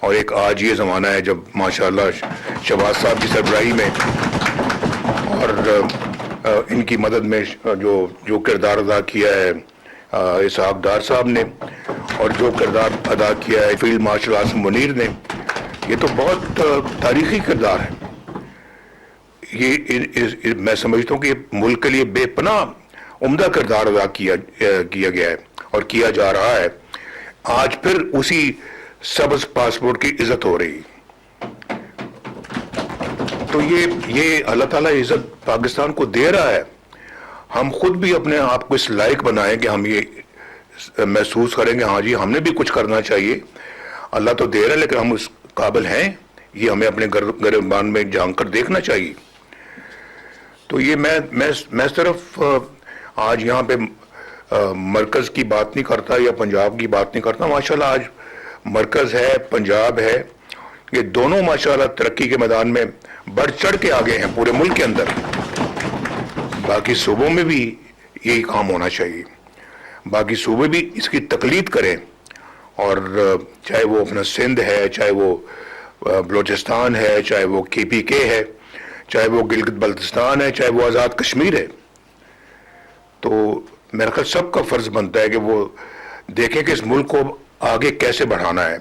اور ایک آج یہ زمانہ ہے جب ماشاءاللہ شہباز صاحب کی سربراہی میں اور ان کی مدد میں جو کردار ادا کیا ہے اسحاق ڈار صاحب نے، اور جو کردار ادا کیا ہے فیلڈ مارشل عاصم منیر نے، یہ تو بہت تاریخی کردار ہے۔ یہ میں سمجھتا ہوں کہ ملک کے لیے بے پناہ عمدہ کردار ادا کیا گیا ہے اور کیا جا رہا ہے۔ آج پھر اسی سبز پاسپورٹ کی عزت ہو رہی، تو یہ اللہ تعالیٰ عزت پاکستان کو دے رہا ہے۔ ہم خود بھی اپنے آپ کو اس لائق بنائیں کہ ہم یہ محسوس کریں کہ ہاں جی ہم نے بھی کچھ کرنا چاہیے۔ اللہ تو دے رہا ہے لیکن ہم اس قابل ہیں، یہ ہمیں اپنے گریبان میں جھانک کر دیکھنا چاہیے۔ تو یہ میں صرف آج یہاں پہ مرکز کی بات نہیں کرتا یا پنجاب کی بات نہیں کرتا۔ ماشاءاللہ آج مرکز ہے، پنجاب ہے، یہ دونوں ماشاءاللہ ترقی کے میدان میں بڑھ چڑھ کے آگے ہیں پورے ملک کے اندر۔ باقی صوبوں میں بھی یہی کام ہونا چاہیے، باقی صوبے بھی اس کی تقلید کریں، اور چاہے وہ اپنا سندھ ہے، چاہے وہ بلوچستان ہے، چاہے وہ KPK ہے، چاہے وہ گلگت بلتستان ہے، چاہے وہ آزاد کشمیر ہے، تو میرا خیال سب کا فرض بنتا ہے کہ وہ دیکھیں کہ اس ملک کو آگے کیسے بڑھانا ہے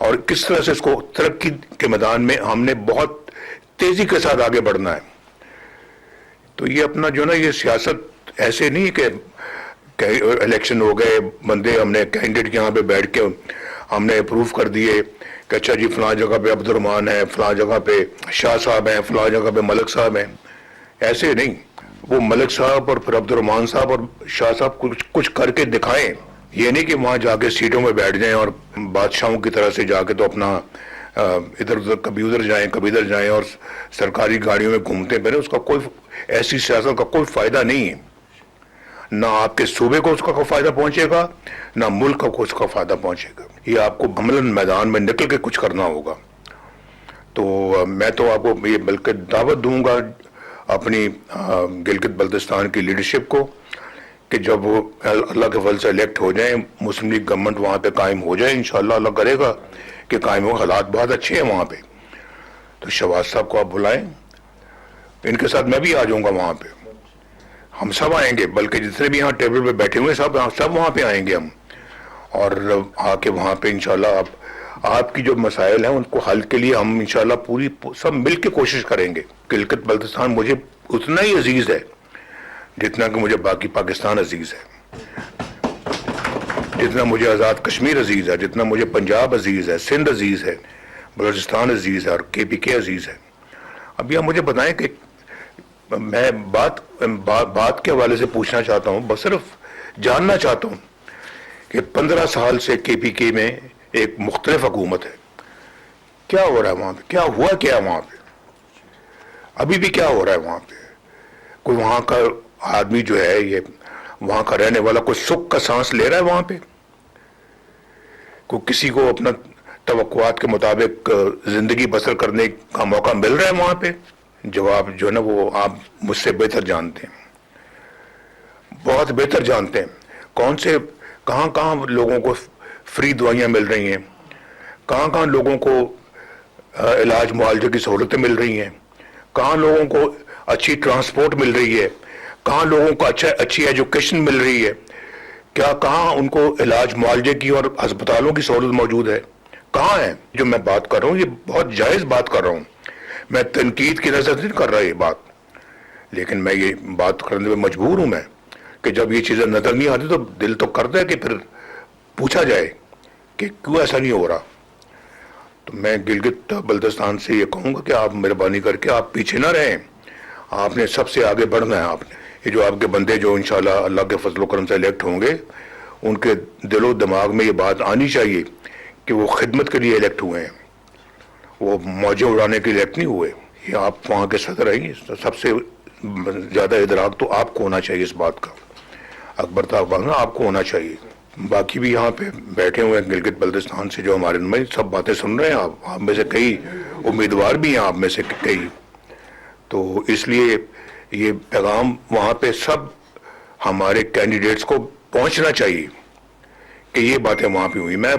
اور کس طرح سے اس کو ترقی کے میدان میں ہم نے بہت تیزی کے ساتھ آگے بڑھنا ہے۔ تو یہ اپنا جو نا یہ سیاست ایسے نہیں کہ الیکشن ہو گئے، بندے ہم نے کینڈیڈیٹ یہاں پہ بیٹھ کے ہم نے اپروو کر دیے کہ اچھا جی فلاں جگہ پہ عبد الرحمان ہے، فلاں جگہ پہ شاہ صاحب ہیں، فلاں جگہ پہ ملک صاحب ہیں۔ ایسے نہیں، وہ ملک صاحب اور پھر عبد الرحمان صاحب اور شاہ صاحب کچھ کر کے دکھائیں۔ یہ نہیں کہ وہاں جا کے سیٹوں میں بیٹھ جائیں اور بادشاہوں کی طرح سے جا کے تو اپنا ادھر ادھر کبھی ادھر جائیں کبھی ادھر جائیں اور سرکاری گاڑیوں میں گھومتے پھریں۔ اس کا کوئی ایسی سیاست کا کوئی فائدہ نہیں ہے، نہ آپ کے صوبے کو اس کا کوئی فائدہ پہنچے گا، نہ ملک کو اس کا فائدہ پہنچے گا۔ یہ آپ کو عملاً میدان میں نکل کے کچھ کرنا ہوگا۔ تو میں تو آپ کو یہ بلکہ دعوت دوں گا اپنی گلگت بلتستان کی لیڈرشپ کو کہ جب وہ اللہ کے فضل سے الیکٹ ہو جائیں، مسلم لیگ گورنمنٹ وہاں پہ قائم ہو جائے، انشاءاللہ اللہ کرے گا کہ قائم ہو، حالات بہت اچھے ہیں وہاں پہ، تو شہباز صاحب کو آپ بلائیں، ان کے ساتھ میں بھی آ جاؤں گا وہاں پہ، ہم سب آئیں گے، بلکہ جتنے بھی یہاں ٹیبل پہ بیٹھے ہوئے سب وہاں پہ آئیں گے ہم، اور آ کے وہاں پہ انشاءاللہ آپ کی جو مسائل ہیں ان کو حل کے لیے ہم انشاءاللہ پوری سب مل کے کوشش کریں گے۔ گلگت بلتستان مجھے اتنا ہی عزیز ہے جتنا کہ مجھے باقی پاکستان عزیز ہے، جتنا مجھے آزاد کشمیر عزیز ہے، جتنا مجھے پنجاب عزیز ہے، سندھ عزیز ہے، بلوچستان عزیز ہے اور KPK عزیز ہے۔ اب یہ مجھے بتائیں کہ میں بات کے حوالے سے پوچھنا چاہتا ہوں، بس صرف جاننا چاہتا ہوں کہ 15 سال سے KPK میں ایک مختلف حکومت ہے، کیا ہو رہا ہے وہاں پہ، کیا ہوا کیا وہاں پہ، ابھی بھی کیا ہو رہا ہے وہاں پہ؟ کوئی وہاں کا آدمی جو ہے، یہ وہاں کا رہنے والا کوئی سکھ کا سانس لے رہا ہے وہاں پہ؟ کوئی کسی کو اپنا توقعات کے مطابق زندگی بسر کرنے کا موقع مل رہا ہے وہاں پہ؟ جواب جو ہے نا وہ آپ مجھ سے بہتر جانتے ہیں، بہت بہتر جانتے ہیں، کہاں لوگوں کو فری دوائیاں مل رہی ہیں، کہاں لوگوں کو علاج معالجے کی سہولتیں مل رہی ہیں، کہاں لوگوں کو اچھی ٹرانسپورٹ مل رہی ہے، کہاں لوگوں کو اچھی ایجوکیشن مل رہی ہے، کہاں ان کو علاج معالجے کی اور ہسپتالوں کی سہولت موجود ہے، کہاں ہے؟ جو میں بات کر رہا ہوں یہ بہت جائز بات کر رہا ہوں، میں تنقید کی نظر نہیں کر رہا یہ بات، لیکن میں یہ بات کرنے میں مجبور ہوں میں کہ جب یہ چیزیں نظر نہیں آتی تو دل تو کرتا ہے کہ پھر پوچھا جائے کہ کیوں ایسا نہیں ہو رہا۔ تو میں گلگت بلتستان سے یہ کہوں گا کہ آپ مہربانی کر کے آپ پیچھے نہ رہیں، آپ نے سب سے آگے بڑھنا ہے۔ آپ نے یہ جو آپ کے بندے جو انشاءاللہ اللہ کے فضل و کرم سے الیکٹ ہوں گے، ان کے دل و دماغ میں یہ بات آنی چاہیے کہ وہ خدمت کے لیے الیکٹ ہوئے ہیں، وہ موجیں اڑانے کے لیے الیکٹ نہیں ہوئے۔ یہ آپ وہاں کے صدر ہیں، سب سے زیادہ ادراک تو آپ کو ہونا چاہیے اس بات کا، اکبر طاقت آپ کو ہونا چاہیے۔ باقی بھی یہاں پہ بیٹھے ہوئے ہیں گلگت بلتستان سے جو ہمارے نمائندے سب باتیں سن رہے ہیں، آپ میں سے کئی امیدوار بھی ہیں، آپ میں سے کئی، تو اس لیے یہ پیغام وہاں پہ سب ہمارے کینڈیڈیٹس کو پہنچنا چاہیے کہ یہ باتیں وہاں پہ ہوئی۔ میں